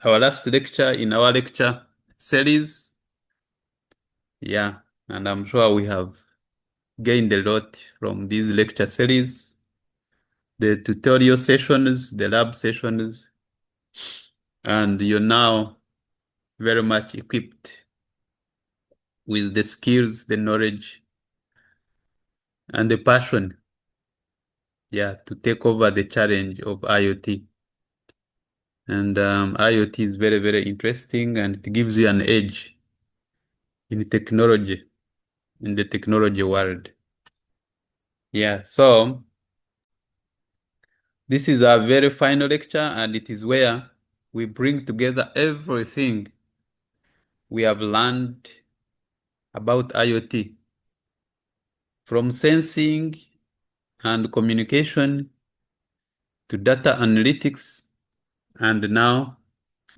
our last lecture in our lecture series. Yeah, and I'm sure we have gained a lot from these lecture series, the tutorial sessions, the lab sessions, and you're now very much equipped with the skills, the knowledge, and the passion, yeah, to take over the challenge of IoT. And IoT is very, very interesting, and it gives you an edge in technology, in the technology world. Yeah, so this is our very final lecture, and it is where we bring together everything we have learned about IoT, from sensing and communication to data analytics and now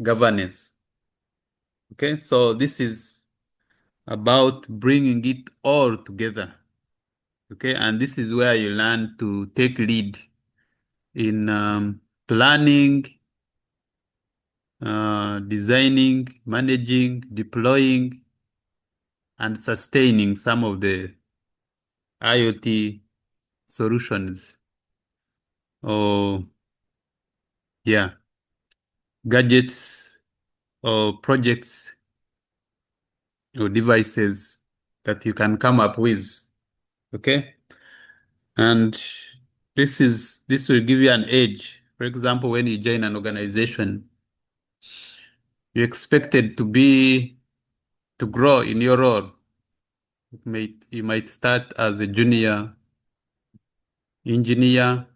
governance. Okay, so this is about bringing it all together. Okay, and this is where you learn to take lead in planning, designing, managing, deploying, and sustaining some of the IoT solutions or, yeah, gadgets or projects or devices that you can come up with. Okay. And this will give you an edge. For example, when you join an organization, you're expected to grow in your role. You might start as a junior engineer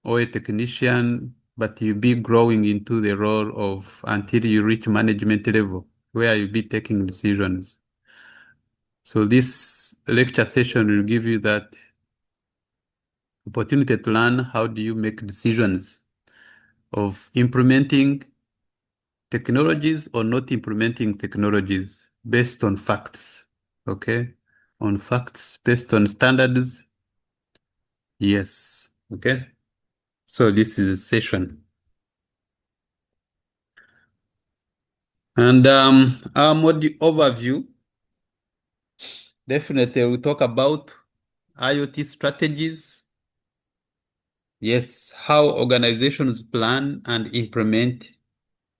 or a technician, but you'll be growing into the role of until you reach management level where you'll be taking decisions. So this lecture session will give you that opportunity to learn how do you make decisions of implementing technologies or not implementing technologies based on facts. Okay? On facts, based on standards. Yes. Okay? So this is a session. And our module overview, definitely we'll talk about IoT strategies. Yes, how organizations plan and implement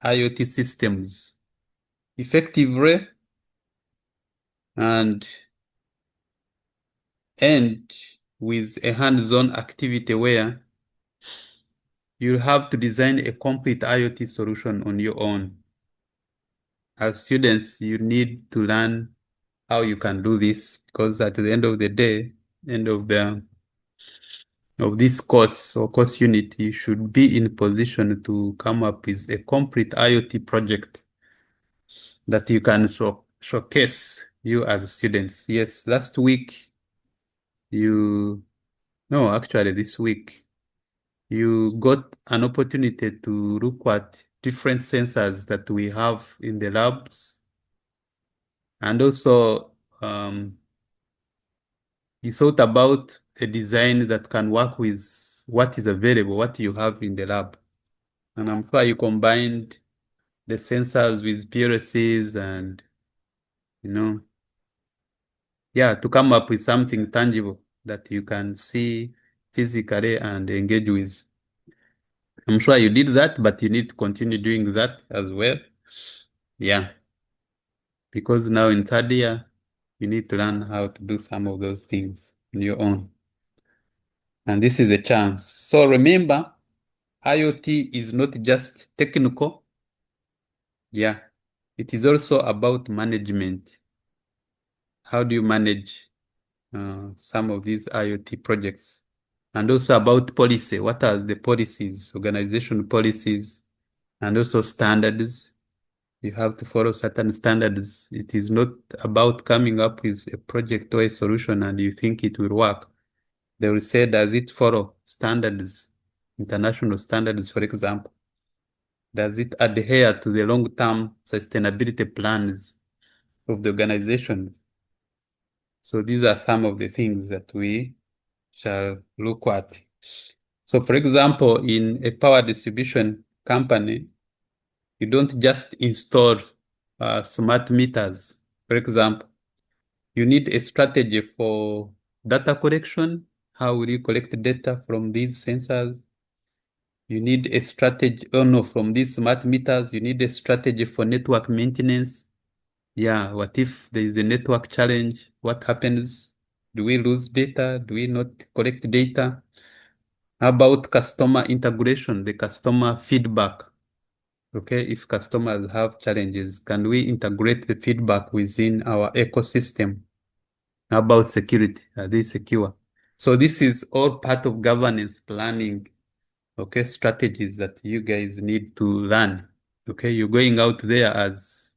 IoT systems effectively and end with a hands-on activity where you have to design a complete IoT solution on your own. As students, you need to learn how you can do this because at the end of the day, end of this course or course unit, you should be in position to come up with a complete IoT project that you can showcase you as students. Yes, last week no, actually this week, you got an opportunity to look at different sensors that we have in the labs. And also, you thought about a design that can work with what is available, what you have in the lab. And I'm sure you combined the sensors with PLCs and, you know, yeah, to come up with something tangible that you can see physically and engage with. I'm sure you did that, but you need to continue doing that as well. Yeah, because now in third year, you need to learn how to do some of those things on your own. And this is a chance. So remember, IoT is not just technical. Yeah, it is also about management. How do you manage some of these IoT projects? And also about policy. What are the policies, organization policies, and also standards? You have to follow certain standards. It is not about coming up with a project or a solution and you think it will work. They will say, does it follow standards, international standards, for example? Does it adhere to the long-term sustainability plans of the organization? So these are some of the things that we shall look at. So for example, in a power distribution company, You don't just install smart meters. For example, you need a strategy for data collection. How will you collect data from these sensors? You need a strategy, oh no, from these smart meters, you need a strategy for network maintenance. Yeah, what if there is a network challenge? What happens? Do we lose data? Do we not collect data? How about customer integration, the customer feedback? Okay, if customers have challenges, can we integrate the feedback within our ecosystem? How about security? Are they secure? So this is all part of governance planning, okay, strategies that you guys need to learn. Okay, you're going out there as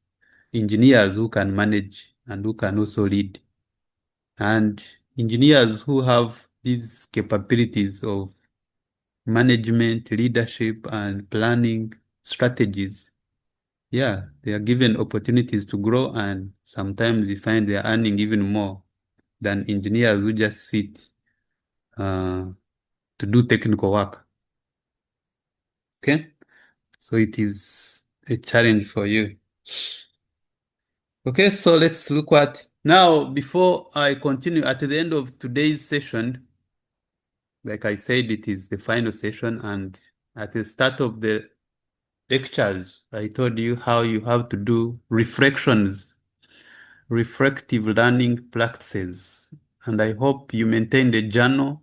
engineers who can manage and who can also lead. And engineers who have these capabilities of management, leadership, and planning strategies, yeah, they are given opportunities to grow, and sometimes you find they are earning even more than engineers who just sit to do technical work. Okay, so it is a challenge for you. Okay, so let's look at now. Before I continue, at the end of today's session, like I said, it is the final session, and at the start of the lectures, I told you how you have to do reflections, reflective learning practices. And I hope you maintain the journal,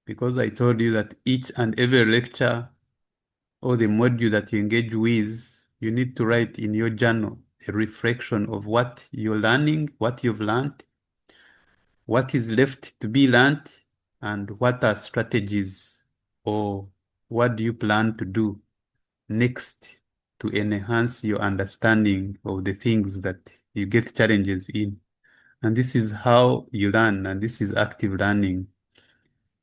because I told you that each and every lecture or the module that you engage with, you need to write in your journal a reflection of what you're learning, what you've learned, what is left to be learned, and what are strategies, or what do you plan to do next to enhance your understanding of the things that you get challenges in. And this is how you learn, and this is active learning.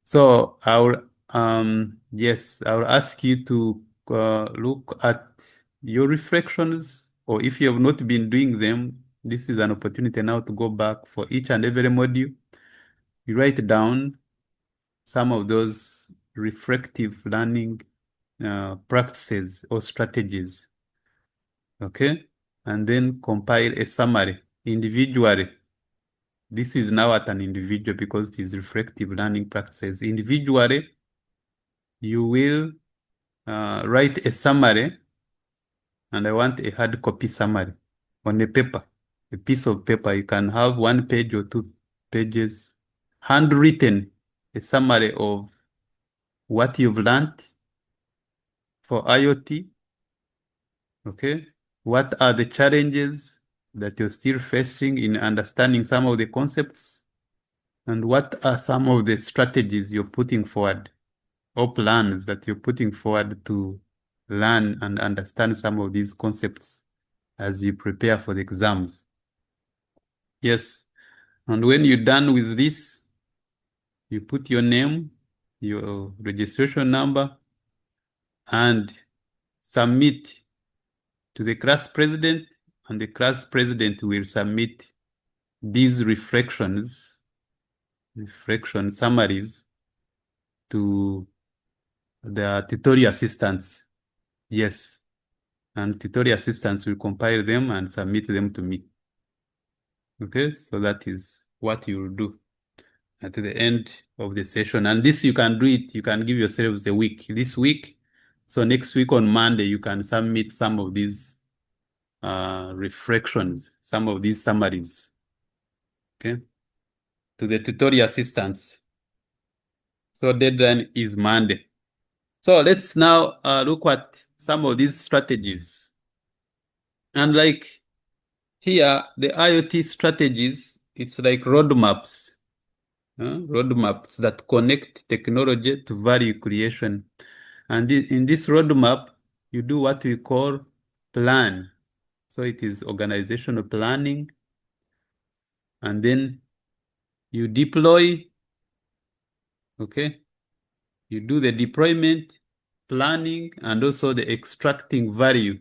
So I'll ask you to look at your reflections, or if you have not been doing them, this is an opportunity now to go back for each and every module. You write down some of those reflective learning practices or strategies, okay? And then compile a summary individually. This is now at an individual because it is reflective learning practices. Individually, you will write a summary, and I want a hard copy summary on a paper, a piece of paper. You can have 1 page or 2 pages, handwritten, a summary of what you've learned for IoT. Okay, what are the challenges that you're still facing in understanding some of the concepts, and what are some of the strategies you're putting forward or plans that you're putting forward to learn and understand some of these concepts as you prepare for the exams. Yes, and when you're done with this, you put your name, your registration number, and submit to the class president, and the class president will submit these reflection summaries to the tutorial assistants. Yes, and tutorial assistants will compile them and submit them to me. Okay, so that is what you will do at the end of the session. And this, you can do it, you can give yourselves a week. This week, so next week on Monday, you can submit some of these reflections, some of these summaries, okay, to the tutorial assistants. So deadline is Monday. So let's now look at some of these strategies. And like here, the IoT strategies, it's like roadmaps, roadmaps that connect technology to value creation. And in this roadmap, you do what we call plan. So it is organizational planning, and then you deploy, okay? You do the deployment, planning, and also the extracting value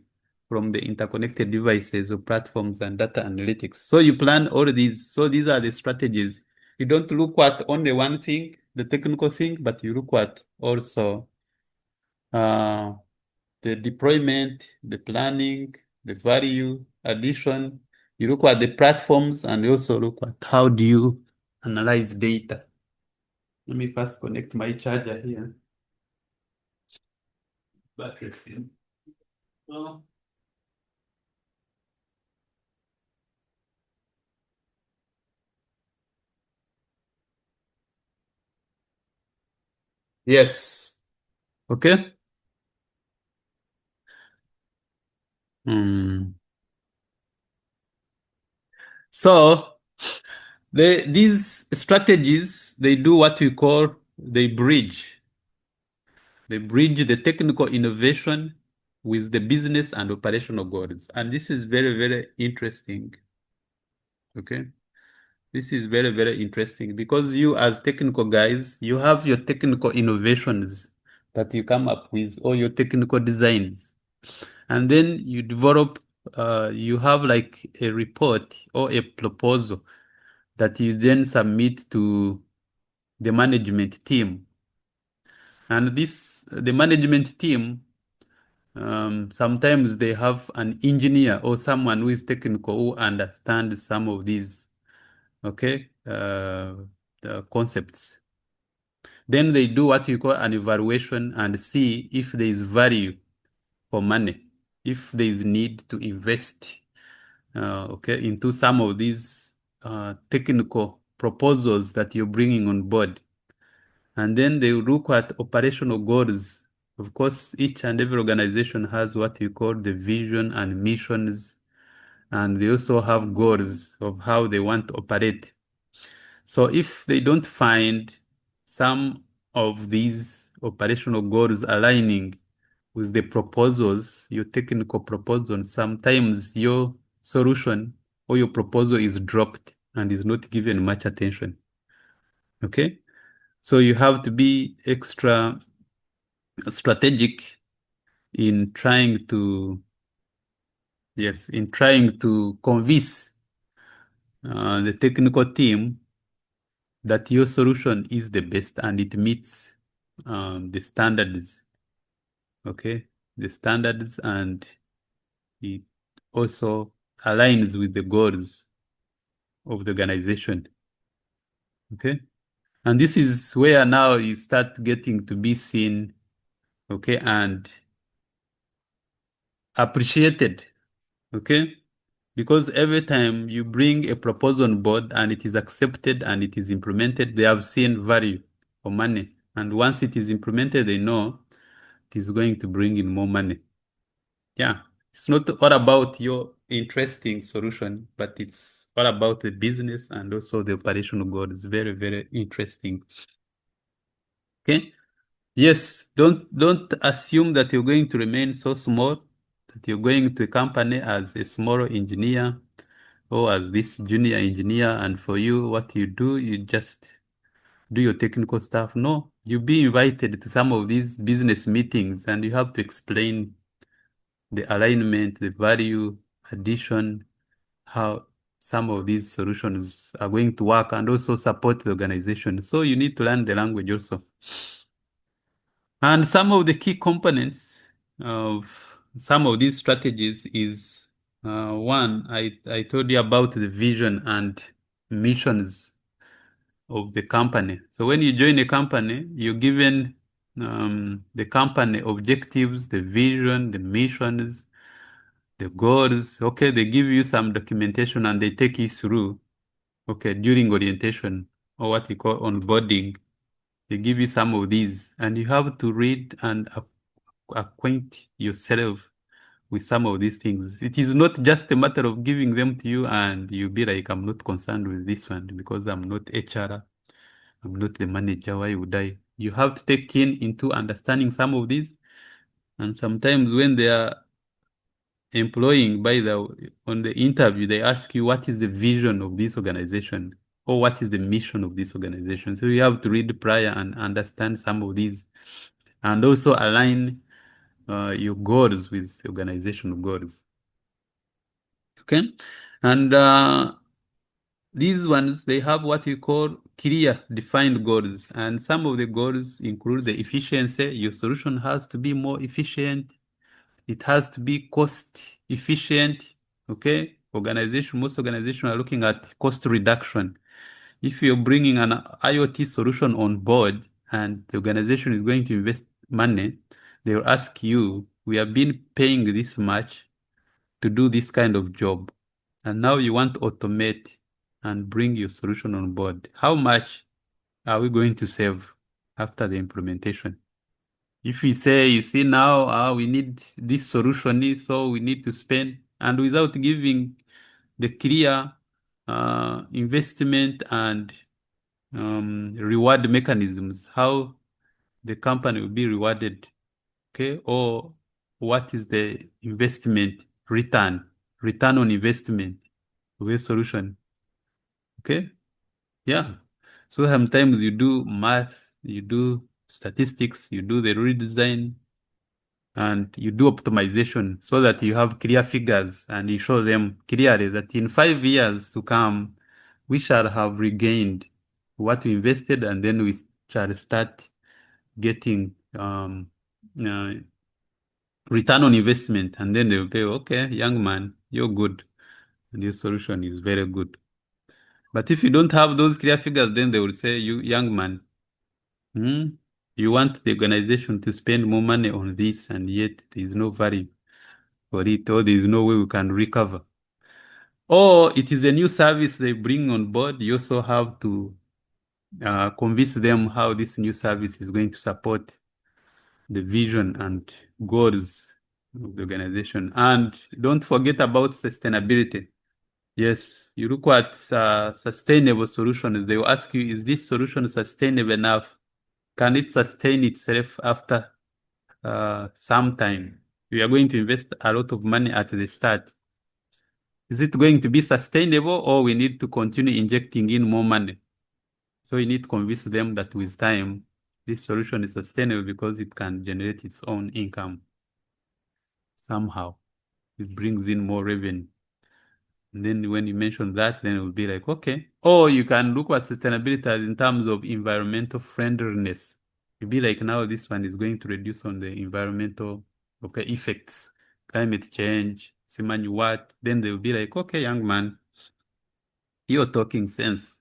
from the interconnected devices or platforms and data analytics. So you plan all of these. So these are the strategies. You don't look at only one thing, the technical thing, but you look at also the deployment, the planning, the value addition. You look at the platforms and you also look at how do you analyze data. Let me first connect my charger here. Batteries in. Oh. Yes. Okay. Hmm. So these strategies, they do what we call they bridge. They bridge the technical innovation with the business and operational goals. And this is very, very interesting. Okay. This is very, very interesting because you, as technical guys, you have your technical innovations that you come up with, or your technical designs. And then you develop, you have like a report or a proposal that you then submit to the management team. And the management team, sometimes they have an engineer or someone who is technical who understands some of these, okay, the concepts. Then they do what you call an evaluation and see if there is value for money, if there is need to invest, okay, into some of these technical proposals that you're bringing on board. And then they look at operational goals. Of course, each and every organization has what you call the vision and missions, and they also have goals of how they want to operate. So if they don't find some of these operational goals aligning with the proposals, your technical proposal, sometimes your solution or your proposal is dropped and is not given much attention. Okay? So you have to be extra strategic in trying to, yes, in trying to convince the technical team that your solution is the best and it meets the standards, okay? The standards, and it also aligns with the goals of the organization, okay? And this is where now you start getting to be seen, okay, and appreciated, okay? Because every time you bring a proposal on board and it is accepted and it is implemented, they have seen value for money. And once it is implemented, they know it is going to bring in more money. Yeah. It's not all about your interesting solution, but it's all about the business and also the operational goal. It's very, very interesting. Okay. Yes. Don't assume that you're going to remain so small, that you're going to a company as a small engineer or as this junior engineer, and for you, what you do, you just do your technical stuff. No, you be invited to some of these business meetings and you have to explain the alignment, the value addition, how some of these solutions are going to work, and also support the organization. So you need to learn the language also. And some of the key components of some of these strategies is one, I told you about the vision and missions of the company. So when you join a company, you're given the company objectives, the vision, the missions, the goals. Okay, they give you some documentation and they take you through, okay, during orientation or what we call onboarding. They give you some of these and you have to read and acquaint yourself with some of these things. It is not just a matter of giving them to you and you be like, I'm not concerned with this one because I'm not HR, I'm not the manager. Why would I? You have to take in into understanding some of these. And sometimes when they are employing by the on the interview, they ask you what is the vision of this organization or what is the mission of this organization. So you have to read prior and understand some of these and also align your goals with the organizational goals. Okay. And these ones, they have what you call clear defined goals. And some of the goals include the efficiency. Your solution has to be more efficient. It has to be cost efficient. Okay. Most organizations are looking at cost reduction. If you're bringing an IoT solution on board and the organization is going to invest money, they will ask you, we have been paying this much to do this kind of job. And now you want to automate and bring your solution on board. How much are we going to save after the implementation? If we say, you see now, we need this solution, so we need to spend, and without giving the clear investment and reward mechanisms, how the company will be rewarded, okay? Or what is the investment return on investment of a solution, okay? Yeah. So sometimes you do math, you do statistics, you do the redesign, and you do optimization so that you have clear figures and you show them clearly that in 5 years to come, we shall have regained what we invested, and then we shall start getting uh, return on investment. And then they'll say, okay, young man, you're good. And your solution is very good. But if you don't have those clear figures, then they will say, you young man, hmm, you want the organization to spend more money on this, and yet there is no value for it, or there is no way we can recover. Or it is a new service they bring on board. You also have to convince them how this new service is going to support the vision and goals of the organization. And don't forget about sustainability. Yes, you look at sustainable solutions. They will ask you, is this solution sustainable enough? Can it sustain itself after some time? We are going to invest a lot of money at the start. Is it going to be sustainable, or we need to continue injecting in more money? So you need to convince them that with time, this solution is sustainable because it can generate its own income somehow. It brings in more revenue. And then when you mention that, then it will be like, okay. Or you can look at sustainability as in terms of environmental friendliness. You'll be like, now this one is going to reduce on the environmental effects, climate change, Simani what? Then they'll be like, okay, young man, you're talking sense.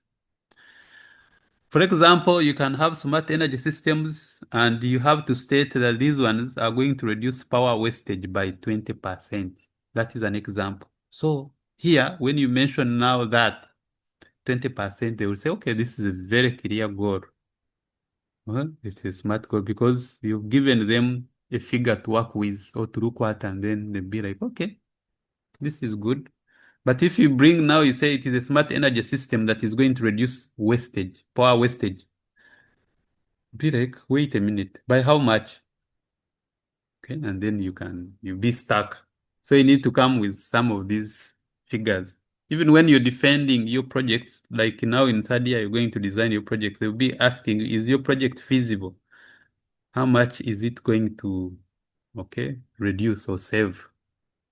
For example, you can have smart energy systems and you have to state that these ones are going to reduce power wastage by 20%. That is an example. So here, when you mention now that 20%, they will say, okay, this is a very clear goal. Well, it's a smart goal because you've given them a figure to work with or to look at, and then they'll be like, okay, this is good. But if you bring now, you say it is a smart energy system that is going to reduce wastage, power wastage. Be like, wait a minute, by how much? Okay, and then you be stuck. So you need to come with some of these figures. Even when you're defending your projects, like now in third year, you're going to design your project, they'll be asking, is your project feasible? How much is it going to, okay, reduce or save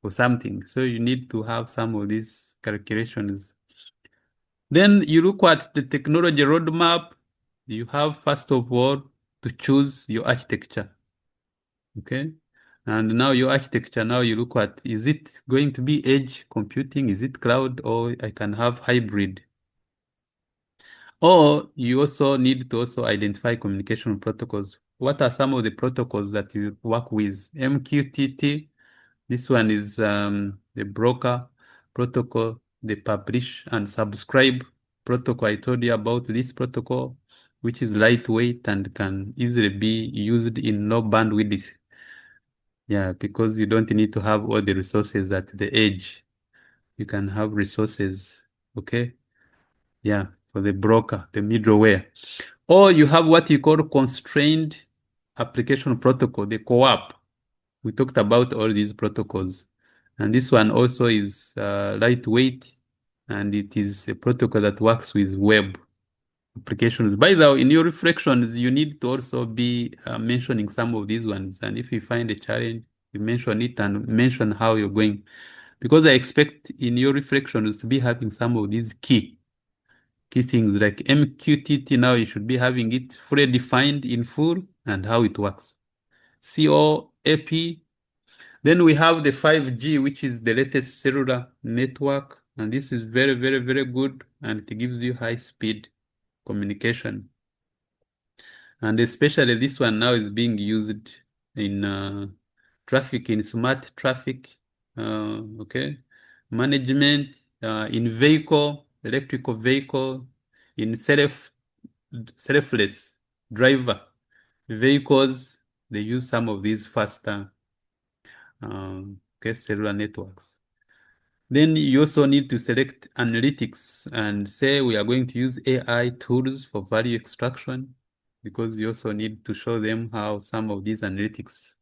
or something? So you need to have some of these calculations. Then you look at the technology roadmap. You have, first of all, to choose your architecture. Okay. And now your architecture, now you look at, is it going to be edge computing? Is it cloud, or I can have hybrid? Or you also need to also identify communication protocols. What are some of the protocols that you work with? MQTT, this one is the broker protocol, the publish and subscribe protocol. I told you about this protocol, which is lightweight and can easily be used in low bandwidth. Yeah, because you don't need to have all the resources at the edge. You can have resources, okay? Yeah, for the broker, the middleware. Or you have what you call constrained application protocol, the co-op. We talked about all these protocols. And this one also is lightweight, and it is a protocol that works with web applications. By the way, in your reflections, you need to also be mentioning some of these ones. And if you find a challenge, you mention it and mention how you're going. Because I expect in your reflections to be having some of these key things like MQTT. Now you should be having it fully defined in full and how it works. COAP, Then we have the 5G, which is the latest cellular network. And this is very, very, very good. And it gives you high speed communication. And especially this one now is being used in traffic, in smart traffic, okay, management, in vehicle, electrical vehicle, in selfless driver vehicles. They use some of these faster okay, cellular networks. Then you also need to select analytics and say we are going to use AI tools for value extraction, because you also need to show them how some of these analytics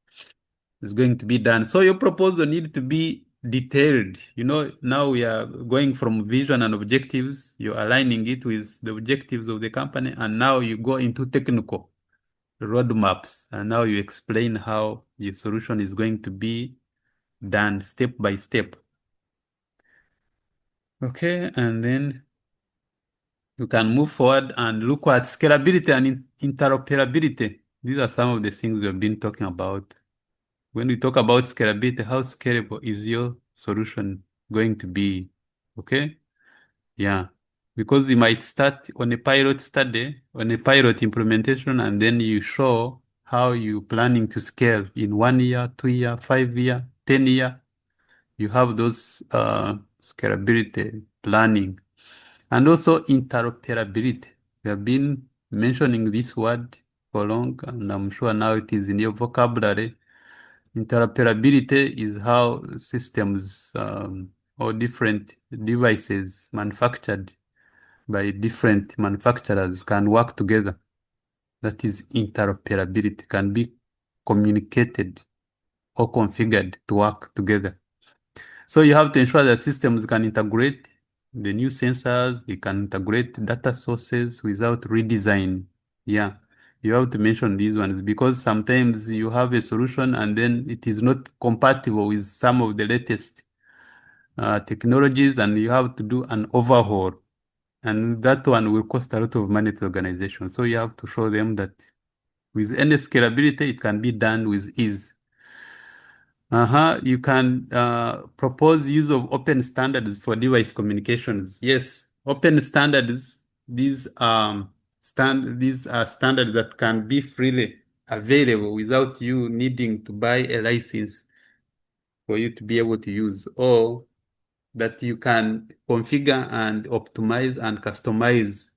is going to be done. So your proposal need to be detailed. You know, now we are going from vision and objectives, you're aligning it with the objectives of the company, and now you go into technical roadmaps, and now you explain how the solution is going to be done step by step. Okay, and then you can move forward and look at scalability and interoperability. These are some of the things we have been talking about. When we talk about scalability, how scalable is your solution going to be? Okay? Yeah. Because you might start on a pilot study, on a pilot implementation, and then you show how you planning to scale in 1 year, 2 year, 5 year, 10 year. You have those scalability planning. And also interoperability. We have been mentioning this word for long, and I'm sure now it is in your vocabulary. Interoperability is how systems or different devices manufactured by different manufacturers can work together. That is interoperability, can be communicated or configured to work together. So you have to ensure that systems can integrate the new sensors, they can integrate data sources without redesign. Yeah, you have to mention these ones because sometimes you have a solution and then it is not compatible with some of the latest technologies, and you have to do an overhaul. And that one will cost a lot of money to the organization. So you have to show them that with any scalability, it can be done with ease. You can propose use of open standards for device communications. Yes, open standards. These are standards that can be freely available without you needing to buy a license for you to be able to use, or that you can configure and optimize and customize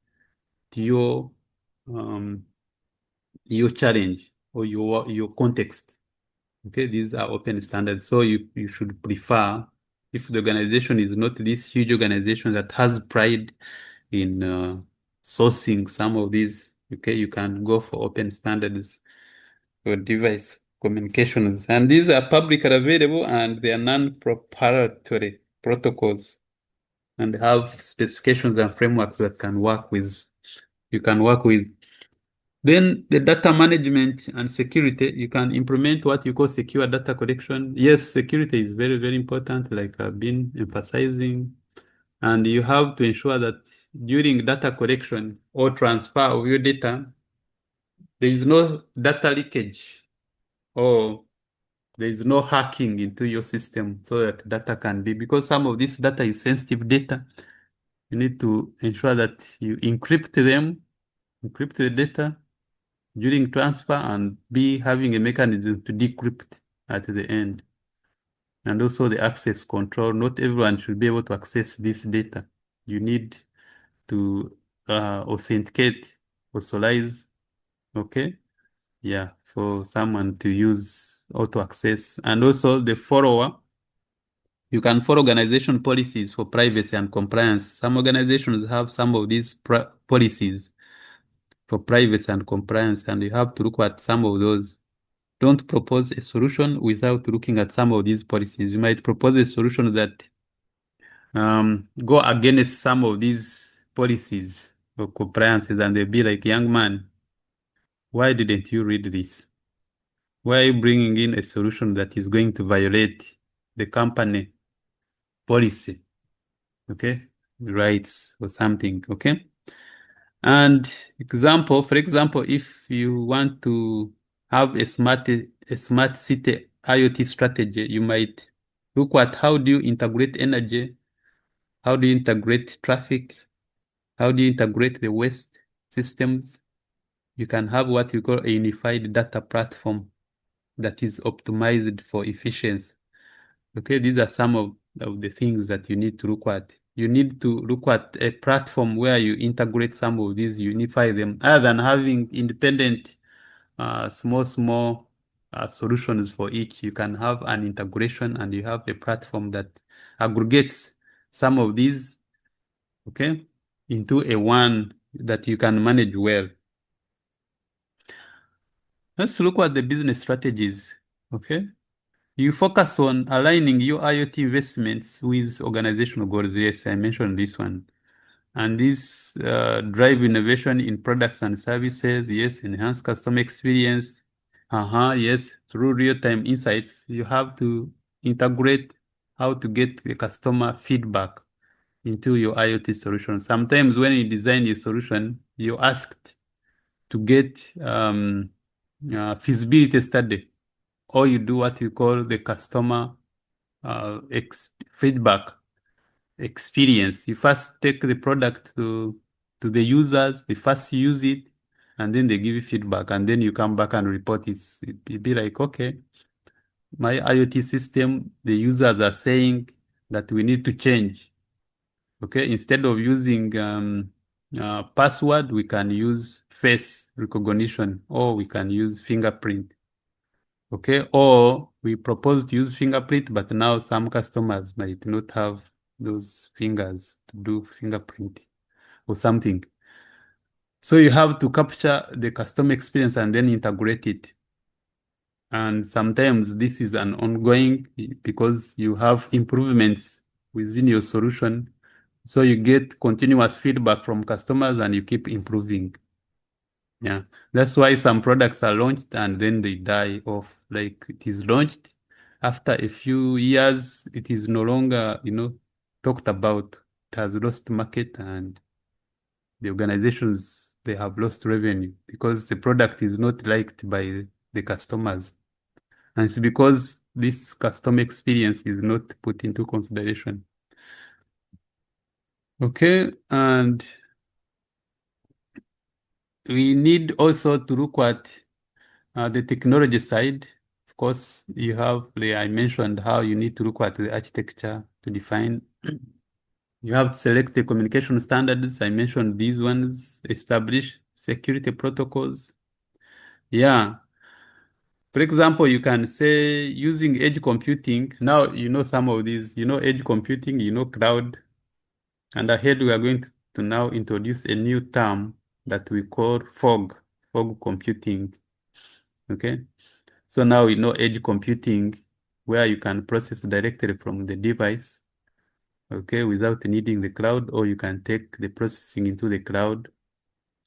to um, your challenge or your context. Okay, these are open standards. So you should prefer, if the organization is not this huge organization that has pride in sourcing some of these, okay, you can go for open standards for device communications. And these are publicly available and they are non-proprietary protocols and have specifications and frameworks that you can work with. Then the data management and security, you can implement what you call secure data collection. Yes, security is very, very important, like I've been emphasizing. And you have to ensure that during data collection or transfer of your data, there is no data leakage or there is no hacking into your system so that data can be, because some of this data is sensitive data. You need to ensure that you encrypt the data during transfer and be having a mechanism to decrypt at the end. And also the access control. Not everyone should be able to access this data. You need to authenticate, authorize, okay? Yeah, for someone to use auto access. And also the follower, you can follow organization policies for privacy and compliance. Some organizations have some of these policies for privacy and compliance, and you have to look at some of those. Don't propose a solution without looking at some of these policies. You might propose a solution that go against some of these policies or compliances, and they'll be like, young man, why didn't you read this? Why are you bringing in a solution that is going to violate the company policy, okay, rights or something, okay? And for example, if you want to have a smart city IoT strategy, you might look at how do you integrate energy, how do you integrate traffic, how do you integrate the waste systems. You can have what we call a unified data platform that is optimized for efficiency. Okay, these are some of the things that you need to look at. You need to look at a platform where you integrate some of these, unify them, other than having independent, small solutions for each. You can have an integration and you have a platform that aggregates some of these, okay, into a one that you can manage well. Let's look at the business strategies, okay? You focus on aligning your IoT investments with organizational goals. Yes, I mentioned this one. And this drive innovation in products and services. Yes, enhance customer experience. Yes, through real-time insights, you have to integrate how to get the customer feedback into your IoT solution. Sometimes when you design a solution, you're asked to get feasibility study, or you do what you call the customer feedback experience. You first take the product to the users, they first use it, and then they give you feedback, and then you come back and report it. It'd be like, okay, my IoT system, the users are saying that we need to change. Okay, instead of using password, we can use face recognition, or we can use fingerprint. Okay, or we propose to use fingerprint, but now some customers might not have those fingers to do fingerprint or something. So you have to capture the customer experience and then integrate it. And sometimes this is an ongoing because you have improvements within your solution. So you get continuous feedback from customers and you keep improving. Yeah, that's why some products are launched and then they die off. Like it is launched, after a few years, it is no longer, talked about. It has lost market and the organizations, they have lost revenue because the product is not liked by the customers. And it's because this customer experience is not put into consideration. Okay, and we need also to look at the technology side. Of course, I mentioned how you need to look at the architecture to define. You have to select the communication standards. I mentioned these ones, establish security protocols. Yeah. For example, you can say using edge computing. Now, some of these, edge computing, cloud. And ahead, we are going to now introduce a new term that we call fog computing. Okay. So now we know edge computing, where you can process directly from the device, okay, without needing the cloud, or you can take the processing into the cloud,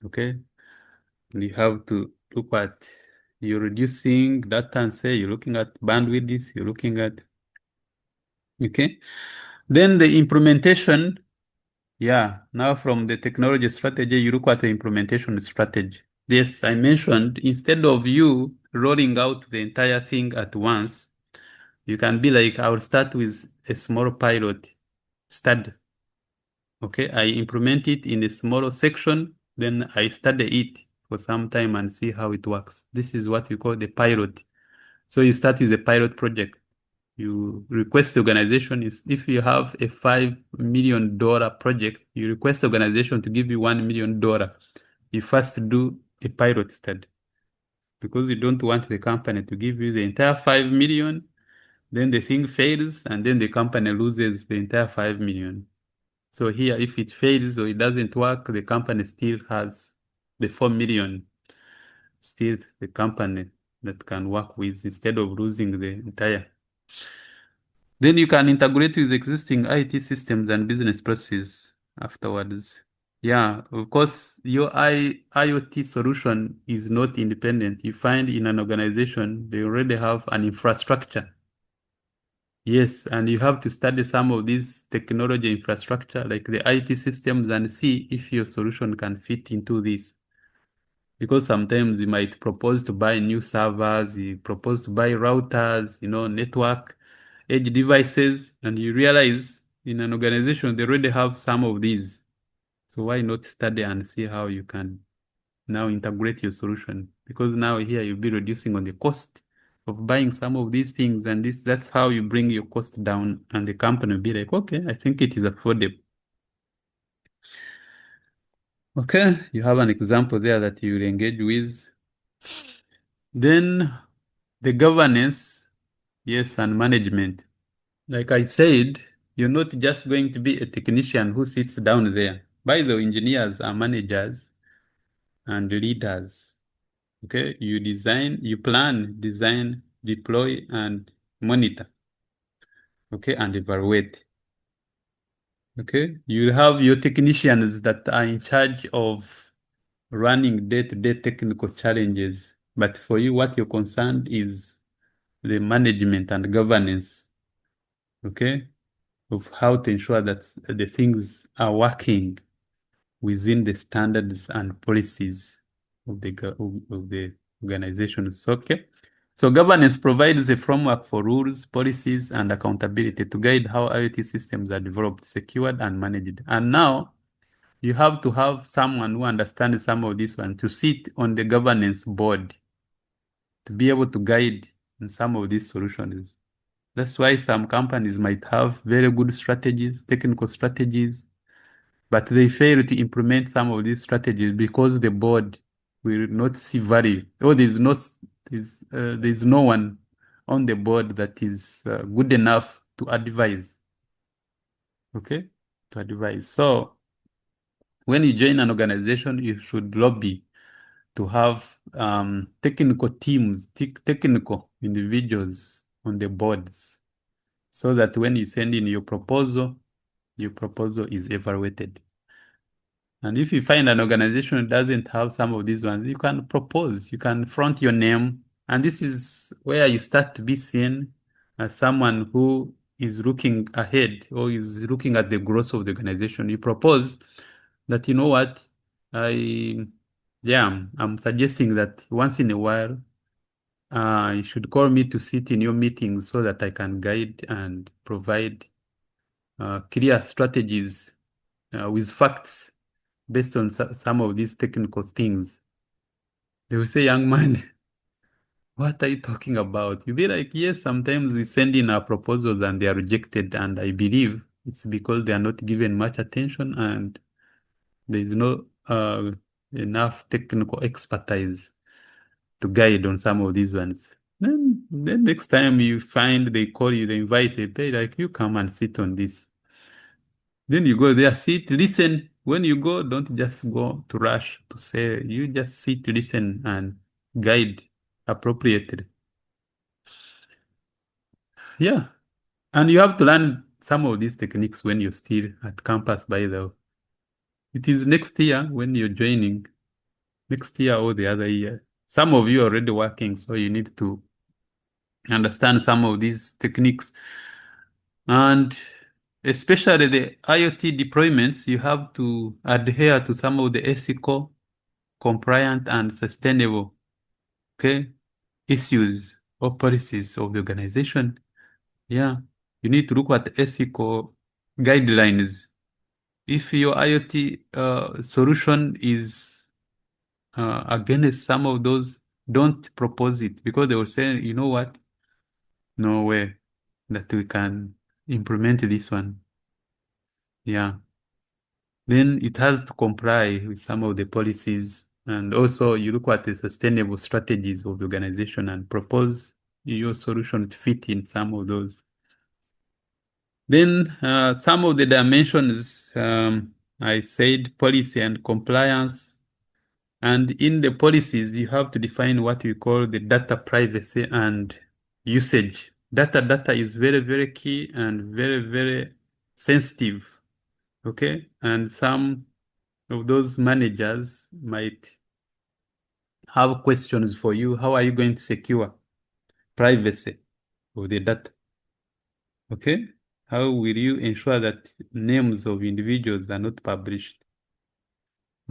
okay. And you have to look at, you're reducing data and say you're looking at bandwidth, you're looking at, okay. Then the implementation, yeah, now from the technology strategy, you look at the implementation strategy. Yes, I mentioned instead of you rolling out the entire thing at once, you can be like, I will start with a small pilot study. Okay, I implement it in a small section, then I study it for some time and see how it works. This is what we call the pilot. So you start with a pilot project. You request the organization is, if you have a $5 million project, you request the organization to give you $1 million. You first do a pilot study because you don't want the company to give you the entire 5 million, then the thing fails, and then the company loses the entire 5 million. So here, if it fails or it doesn't work, the company still has the 4 million, still the company that can work with instead of losing the entire. Then you can integrate with existing IT systems and business processes afterwards. Yeah, of course, your IoT solution is not independent. You find in an organization, they already have an infrastructure. Yes, and you have to study some of these technology infrastructure, like the IT systems, and see if your solution can fit into this. Because sometimes you might propose to buy new servers, you propose to buy routers, network, edge devices, and you realize in an organization they already have some of these. So why not study and see how you can now integrate your solution? Because now here you'll be reducing on the cost of buying some of these things, and that's how you bring your cost down, and the company will be like, okay, I think it is affordable. Okay, you have an example there that you will engage with. Then the governance, yes, and management. Like I said, you're not just going to be a technician who sits down there. By the way, engineers are managers and leaders. Okay, you design, you plan, design, deploy, and monitor. Okay, and evaluate. Okay, you have your technicians that are in charge of running day-to-day technical challenges. But for you, what you're concerned is the management and governance, okay, of how to ensure that the things are working within the standards and policies of the organizations. Okay. So governance provides a framework for rules, policies, and accountability to guide how IoT systems are developed, secured, and managed. And now you have to have someone who understands some of this one to sit on the governance board to be able to guide in some of these solutions. That's why some companies might have very good strategies, technical strategies, but they fail to implement some of these strategies because the board will not see value, or there's no one on the board that is good enough to advise. Okay, to advise. So when you join an organization, you should lobby to have technical teams, technical individuals on the boards, so that when you send in your proposal is evaluated. And if you find an organization that doesn't have some of these ones, you can propose, you can front your name. And this is where you start to be seen as someone who is looking ahead or is looking at the growth of the organization. You propose that, you know what, I, yeah, I'm suggesting that once in a while, you should call me to sit in your meetings so that I can guide and provide clear strategies with facts based on some of these technical things. They will say, young man, what are you talking about? You'll be like, yes, sometimes we send in our proposals and they are rejected. And I believe it's because they are not given much attention and there is no enough technical expertise to guide on some of these ones. Then next time you find they call you, they invite you, they like, you come and sit on this. Then you go there, sit, listen. When you go, don't just go to rush to say, you just sit, listen, and guide appropriately. Yeah. And you have to learn some of these techniques when you're still at campus, by the way. It is next year when you're joining, next year or the other year. Some of you are already working, so you need to understand some of these techniques. And especially the IoT deployments, you have to adhere to some of the ethical, compliant, and sustainable, okay, issues or policies of the organization. Yeah, you need to look at ethical guidelines. If your IoT solution is against some of those, don't propose it because they will say, you know what, no way that we can implement this one. Yeah. Then it has to comply with some of the policies. And also you look at the sustainable strategies of the organization and propose your solution to fit in some of those. Then some of the dimensions, I said policy and compliance. And in the policies, you have to define what we call the data privacy and usage. Data is very, very key and very, very sensitive. Okay. And some of those managers might have questions for you. How are you going to secure privacy of the data? Okay. How will you ensure that names of individuals are not published?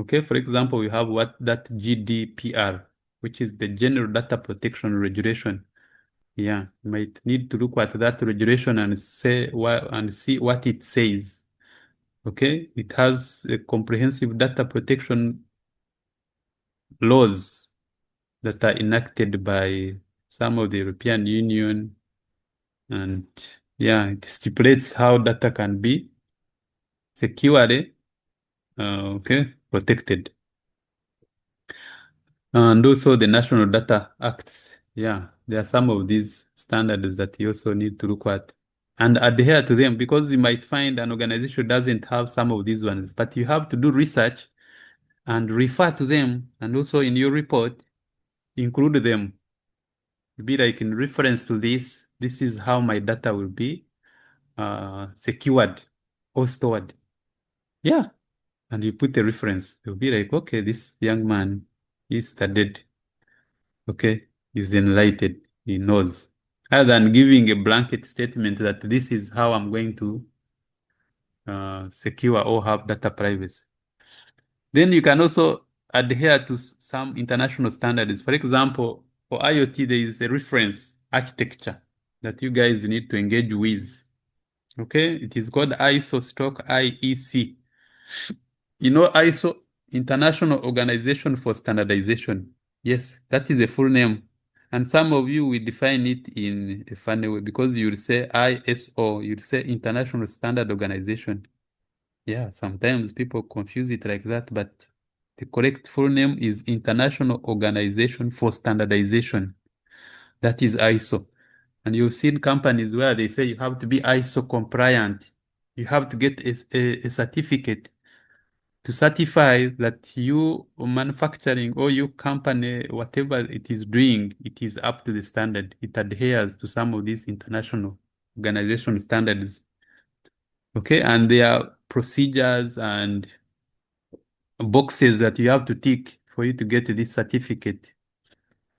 Okay, for example, we have what that GDPR, which is the General Data Protection Regulation. Yeah, you might need to look at that regulation and say what and see what it says. Okay, it has a comprehensive data protection laws that are enacted by some of the European Union, and yeah, it stipulates how data can be securely okay, protected. And also the National Data Acts. Yeah, there are some of these standards that you also need to look at and adhere to them, because you might find an organization doesn't have some of these ones, but you have to do research and refer to them, and also in your report, include them. Be like, in reference to this is how my data will be secured or stored. Yeah. And you put a reference. You'll be like, okay, this young man, he studied, okay, he's enlightened, he knows. Rather than giving a blanket statement that this is how I'm going to secure or have data privacy. Then you can also adhere to some international standards. For example, for IoT, there is a reference architecture that you guys need to engage with. Okay, it is called ISO stroke IEC. You know, ISO, International Organization for Standardization. Yes, that is a full name. And some of you will define it in a funny way, because you'll say ISO, you'll say International Standard Organization. Yeah, sometimes people confuse it like that, but the correct full name is International Organization for Standardization. That is ISO. And you've seen companies where they say you have to be ISO compliant. You have to get a certificate to certify that you manufacturing or you company, whatever it is doing, it is up to the standard. It adheres to some of these international organization standards. Okay, and there are procedures and boxes that you have to tick for you to get this certificate.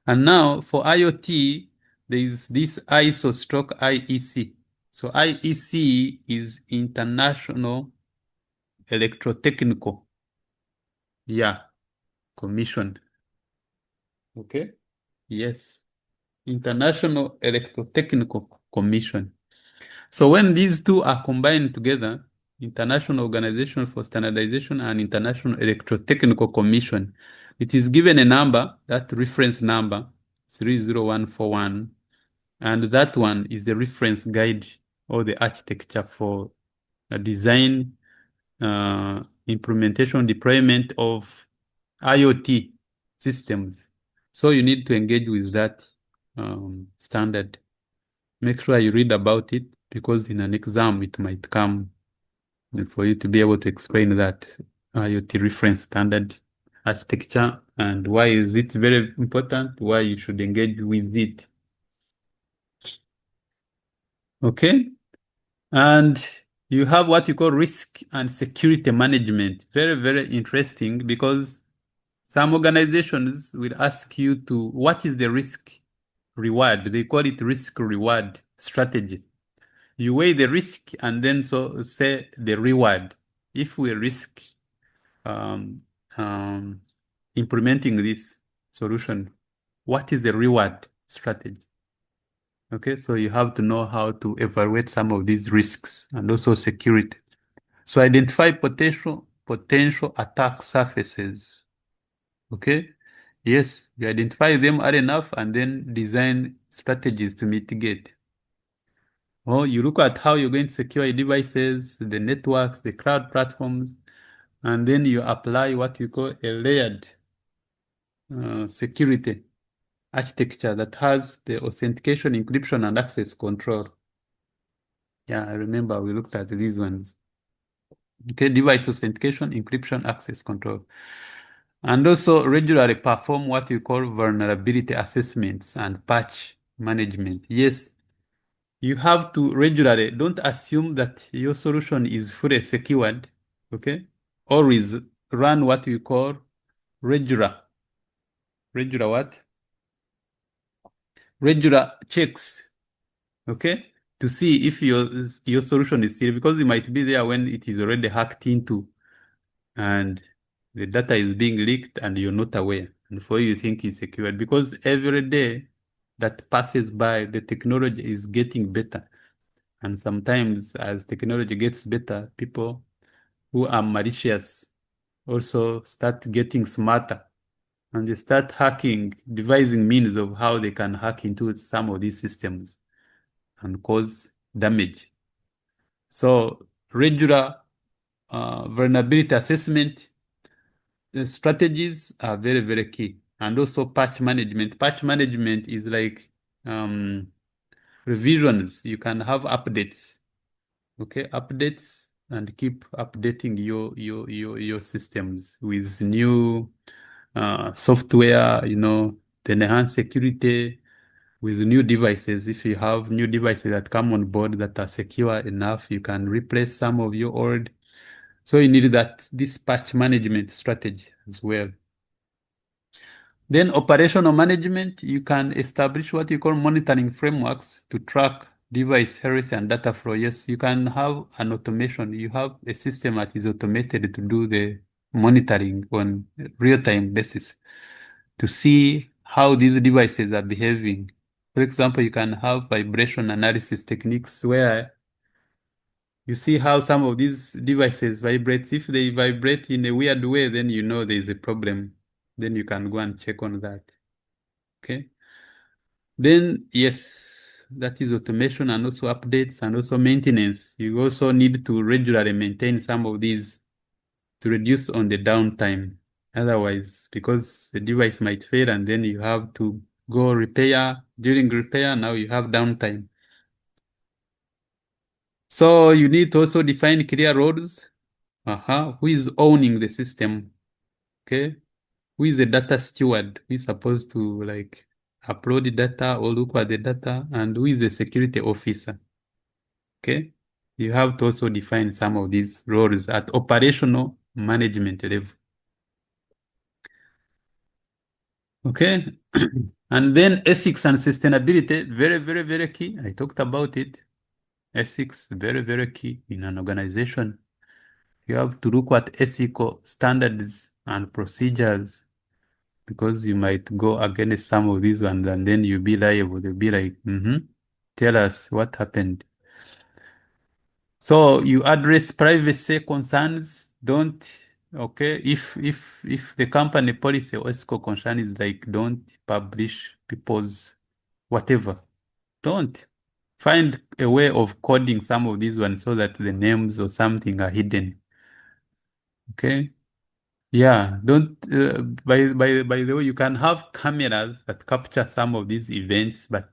And now for IoT, there is this ISO stroke IEC. So IEC is International Electrotechnical, yeah, Commission. Okay. Yes. International Electrotechnical Commission. So when these two are combined together, International Organization for Standardization and International Electrotechnical Commission, it is given a number, that reference number, 30141, and that one is the reference guide or the architecture for the design, implementation, deployment of IoT systems. So you need to engage with that standard. Make sure you read about it, because in an exam it might come for you to be able to explain that IoT reference standard architecture and why is it very important, why you should engage with it. Okay. And you have what you call risk and security management. Very, very interesting, because some organizations will ask you to, what is the risk reward? They call it risk reward strategy. You weigh the risk and then so say the reward. If we risk um, um, implementing this solution, what is the reward strategy? Okay, so you have to know how to evaluate some of these risks and also security. So identify potential attack surfaces. Okay, yes, you identify them early enough and then design strategies to mitigate. Or you look at how you're going to secure your devices, the networks, the cloud platforms, and then you apply what you call a layered security architecture that has the authentication, encryption, and access control. Yeah, I remember we looked at these ones. Okay, device authentication, encryption, access control. And also regularly perform what you call vulnerability assessments and patch management. Yes, you have to regularly, don't assume that your solution is fully secured. Okay, always run what we call regular what? Regular checks. Okay, to see if your solution is still, because it might be there when it is already hacked into, and The data is being leaked and you're not aware. And for you think it's secured because every day that passes by, the technology is getting better. And sometimes as technology gets better, people who are malicious also start getting smarter and they start hacking, devising means of how they can hack into some of these systems and cause damage. So regular vulnerability assessment the strategies are very, very key. And also patch management. Patch management is like um, revisions. You can have updates. Okay, updates and keep updating your systems with new software, to enhance security with new devices. If you have new devices that come on board that are secure enough, you can replace some of your old. So you need this patch management strategy as well. Then operational management, you can establish what you call monitoring frameworks to track device health and data flow. Yes, you can have an automation. You have a system that is automated to do the monitoring on real-time basis to see how these devices are behaving. For example, you can have vibration analysis techniques where you see how some of these devices vibrate. If they vibrate in a weird way, then you know there is a problem. Then you can go and check on that. Okay. Then, yes, that is automation and also updates and also maintenance. You also need to regularly maintain some of these to reduce on the downtime. Otherwise, because the device might fail and then you have to go repair. During repair, now you have downtime. So you need to also define clear roles. Who is owning the system? Okay. Who is the data steward? Who is supposed to like upload the data or look at the data? And who is the security officer? Okay. You have to also define some of these roles at operational management level. Okay. And then ethics and sustainability, very, very, very key. I talked about it. Ethics, very, very key in an organization. You have to look at ethical standards and procedures because you might go against some of these ones and then you'll be liable. They'll be like, tell us what happened. So you address privacy concerns. Don't okay if the company policy or ethical concern is like don't publish people's whatever. Don't find a way of coding some of these ones so that the names or something are hidden. Okay. Yeah, don't by the way, you can have cameras that capture some of these events, but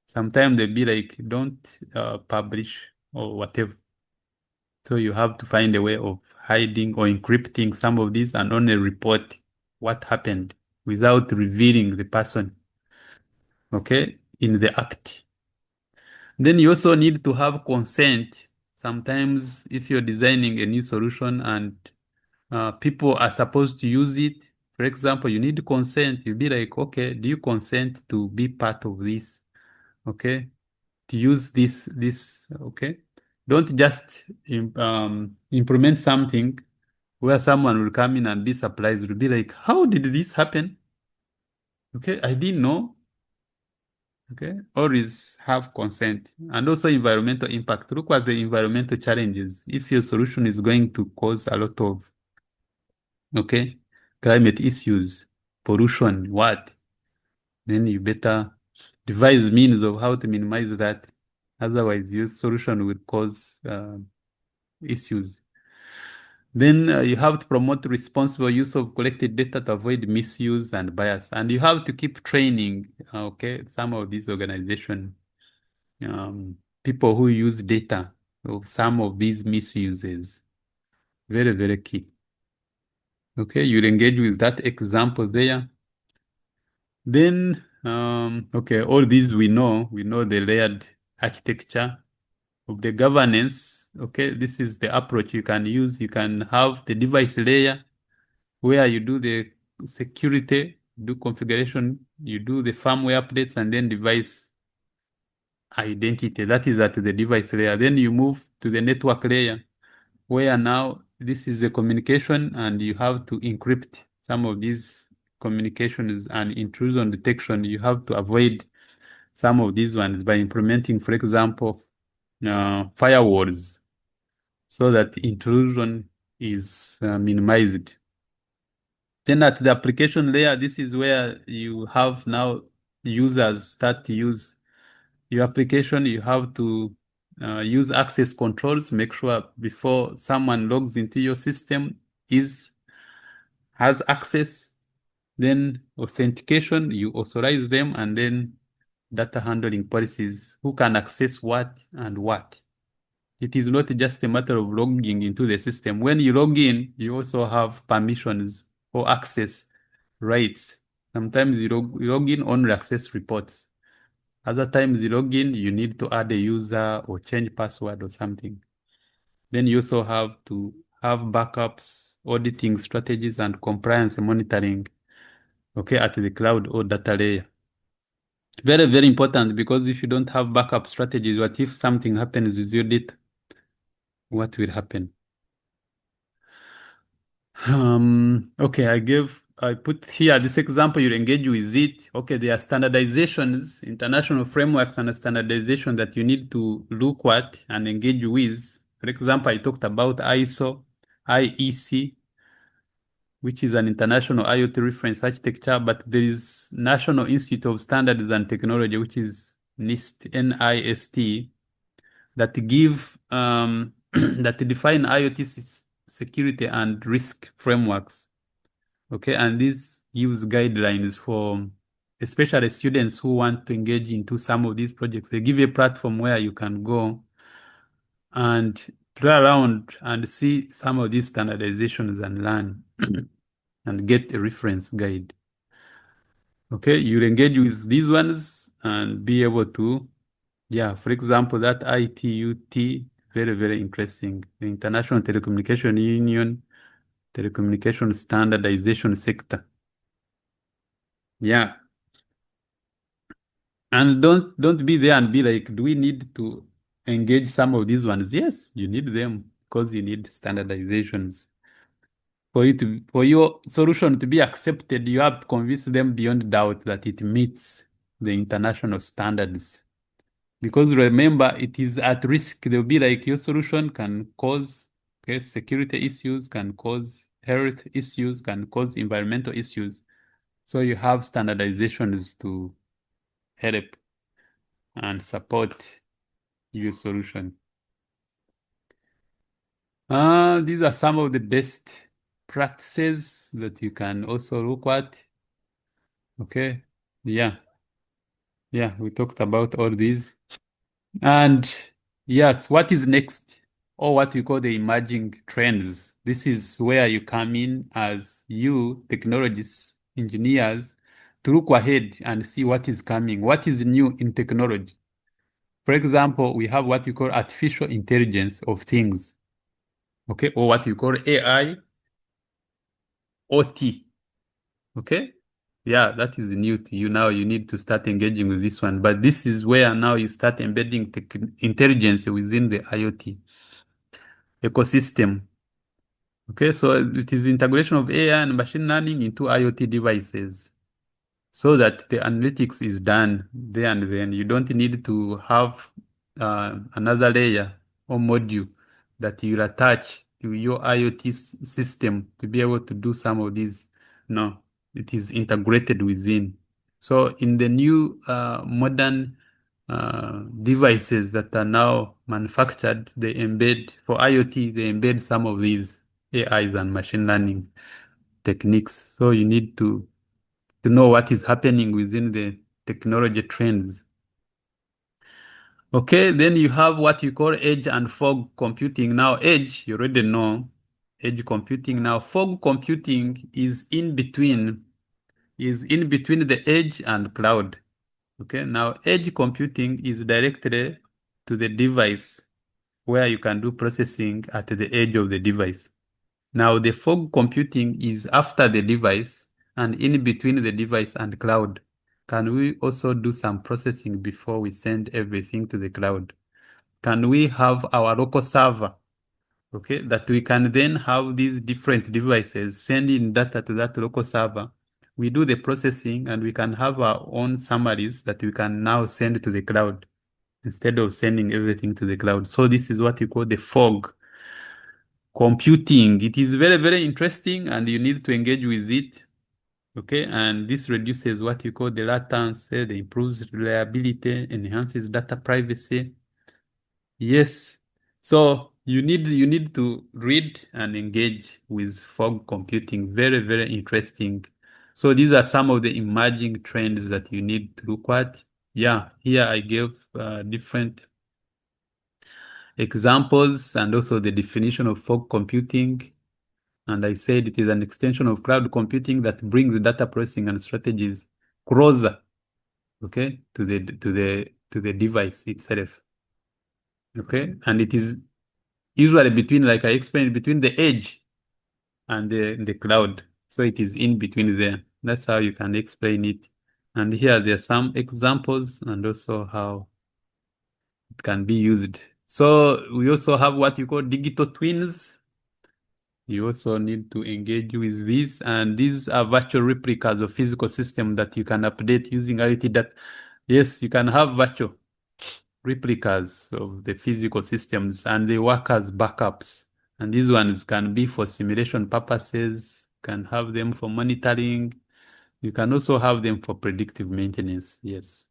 sometimes they'll be like, don't publish or whatever. So you have to find a way of hiding or encrypting some of these and only report what happened without revealing the person, okay, in the act. Then you also need to have consent. Sometimes if you're designing a new solution and people are supposed to use it, for example, you need consent. You'll be like, okay, do you consent to be part of this? Okay, to use this, okay? Don't just implement something where someone will come in and be surprised, will be like, how did this happen? Okay, I didn't know. Okay, always have consent and also environmental impact. Look at the environmental challenges. If your solution is going to cause a lot of, okay, climate issues, pollution, what, then you better devise means of how to minimize that. Otherwise, your solution will cause issues. Then you have to promote responsible use of collected data to avoid misuse and bias. And you have to keep training, okay, some of these organizations, people who use data of some of these misuses. Very, very key. Okay, you'll engage with that example there. Then, okay, all these we know the layered architecture of the governance. Okay, this is the approach you can use. You can have the device layer where you do the security, do configuration, you do the firmware updates, and then device identity. That is at the device layer. Then you move to the network layer, where now this is a communication, and you have to encrypt some of these communications and intrusion detection. You have to avoid some of these ones by implementing, for example, firewalls so that intrusion is minimized. Then at the application layer, this is where you have now users start to use your application. You have to use access controls, make sure before someone logs into your system is has access, then authentication, you authorize them, and then data handling policies, who can access what and what. It is not just a matter of logging into the system. When you log in, you also have permissions or access rights. Sometimes you log in only access reports. Other times you log in, you need to add a user or change password or something. Then you also have to have backups, auditing strategies, and compliance monitoring, okay, at the cloud or data layer. Very, very important, because if you don't have backup strategies, what if something happens with your data? What will happen? Okay, I put here this example, you engage with it. Okay, there are standardizations, international frameworks and standardization that you need to look at and engage with. For example, I talked about ISO, IEC, which is an international IoT reference architecture, but there is National Institute of Standards and Technology, which is NIST, NIST, that give that define IoT security and risk frameworks. Okay, and this gives guidelines for especially students who want to engage into some of these projects. They give a platform where you can go and play around and see some of these standardizations and learn and get a reference guide. Okay, you'll engage with these ones and be able to, yeah, for example, that ITUT, very, very interesting. The International Telecommunication Union, Telecommunication Standardization Sector. Yeah. And don't be there and be like, do we need to engage some of these ones? Yes, you need them because you need standardizations. For your solution to be accepted, you have to convince them beyond doubt that it meets the international standards. Because remember, it is at risk. They'll be like, your solution can cause, okay, security issues, can cause health issues, can cause environmental issues. So you have standardizations to help and support your solution. These are some of the best practices that you can also look at. Okay. Yeah. Yeah. We talked about all these. And yes, what is next? Or what we call the emerging trends. This is where you come in as you technologists, engineers, to look ahead and see what is coming, what is new in technology. For example, we have what you call artificial intelligence of things, okay, or what you call AI, OT, okay? Yeah, that is new to you now. You need to start engaging with this one. But this is where now you start embedding intelligence within the IoT ecosystem. Okay, so it is integration of AI and machine learning into IoT devices so that the analytics is done there and then. You don't need to have another layer or module that you'll attach to your IoT system to be able to do some of these. No, it is integrated within. So in the new modern devices that are now manufactured, they embed, for IoT, they embed some of these AIs and machine learning techniques. So you need to know what is happening within the technology trends. Okay, then you have what you call edge and fog computing. Now, edge, you already know, edge computing. Now, fog computing is in between the edge and cloud. Okay, now edge computing is directly to the device where you can do processing at the edge of the device. Now, the fog computing is after the device and in between the device and cloud. Can we also do some processing before we send everything to the cloud? Can we have our local server, okay, that we can then have these different devices sending data to that local server. We do the processing and we can have our own summaries that we can now send to the cloud instead of sending everything to the cloud. So this is what you call the fog computing. It is very, very interesting and you need to engage with it. Okay, and this reduces what you call the latency, it improves reliability, enhances data privacy. Yes. So you need to read and engage with fog computing. Very, very interesting. So these are some of the emerging trends that you need to look at. Yeah, here I gave different examples and also the definition of fog computing. And I said it is an extension of cloud computing that brings data processing and strategies closer, okay, to the device itself. Okay, and it is usually between, like I explained, between the edge and the cloud. So it is in between there. That's how you can explain it. And here there are some examples and also how it can be used. So we also have what you call digital twins. You also need to engage with these, and these are virtual replicas of physical system that you can update using IoT data. Yes, you can have virtual replicas of the physical systems and they work as backups. And these ones can be for simulation purposes, can have them for monitoring. You can also have them for predictive maintenance. Yes.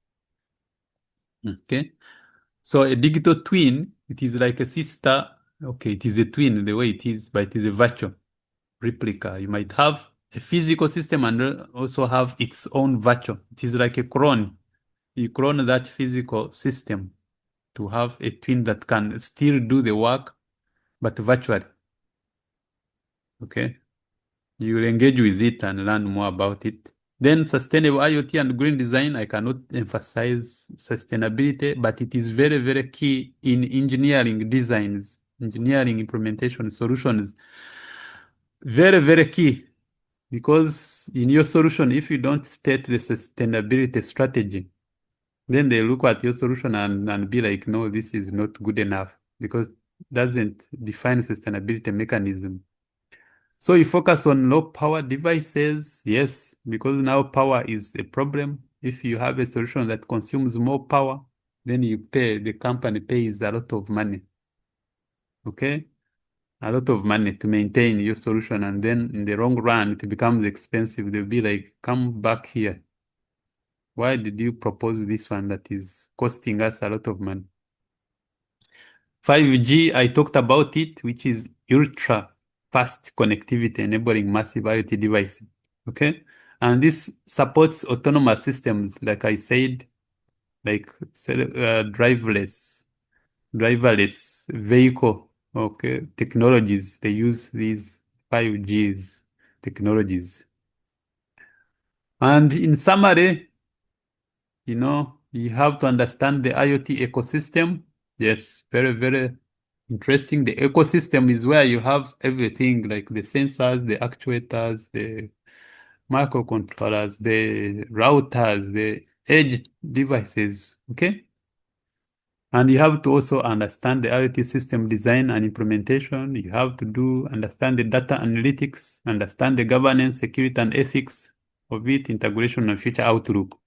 Okay. So a digital twin, it is like a sister. Okay, it is a twin the way it is, but it is a virtual replica. You might have a physical system and also have its own virtual. It is like a clone. You clone that physical system to have a twin that can still do the work, but virtually. Okay. You will engage with it and learn more about it. Then sustainable IoT and green design, I cannot emphasize sustainability, but it is very, very key in engineering designs, engineering implementation solutions. Very, very key. Because in your solution, if you don't state the sustainability strategy, then they look at your solution and be like, no, this is not good enough because it doesn't define sustainability mechanism. So you focus on low power devices, yes, because now power is a problem. If you have a solution that consumes more power, then the company pays a lot of money. Okay? A lot of money to maintain your solution. And then in the long run, it becomes expensive. They'll be like, come back here. Why did you propose this one that is costing us a lot of money? 5G, I talked about it, which is ultra fast connectivity enabling massive IoT devices. Okay. And this supports autonomous systems, like I said, like driverless vehicle, okay, technologies. They use these 5Gs technologies. And in summary, you have to understand the IoT ecosystem. Yes, very, very interesting. The ecosystem is where you have everything like the sensors, the actuators, the microcontrollers, the routers, the edge devices. Okay. And you have to also understand the IoT system design and implementation. You have to understand the data analytics, understand the governance, security, and ethics of it, integration, and future outlook.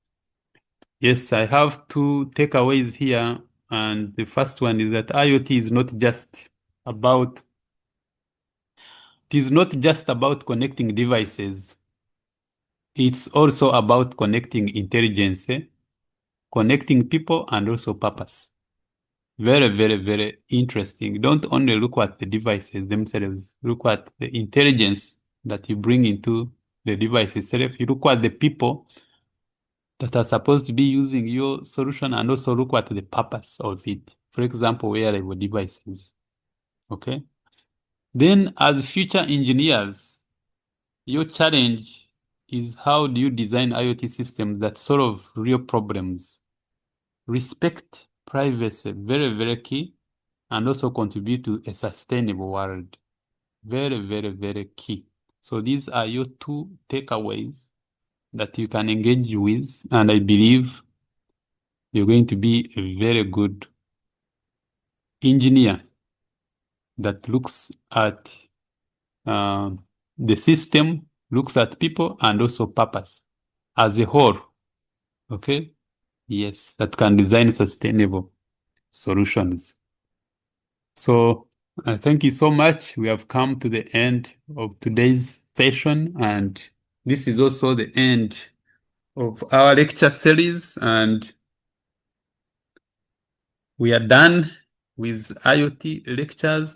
Yes, I have two takeaways here. And the first one is that IoT is not just about connecting devices. It's also about connecting intelligence, connecting people, and also purpose. Very, very, very interesting. Don't only look at the devices themselves. Look at the intelligence that you bring into the device itself. You look at the people that are supposed to be using your solution and also look at the purpose of it. For example, wearable devices. Okay. Then as future engineers, your challenge is how do you design IoT systems that solve real problems? Respect privacy, very, very key, and also contribute to a sustainable world. Very, very, very key. So these are your two takeaways that you can engage with, and I believe you're going to be a very good engineer. that looks at the system, looks at people, and also purpose as a whole. Okay? Yes, that can design sustainable solutions. So thank you so much. We have come to the end of today's session, and this is also the end of our lecture series, and we are done with IoT lectures.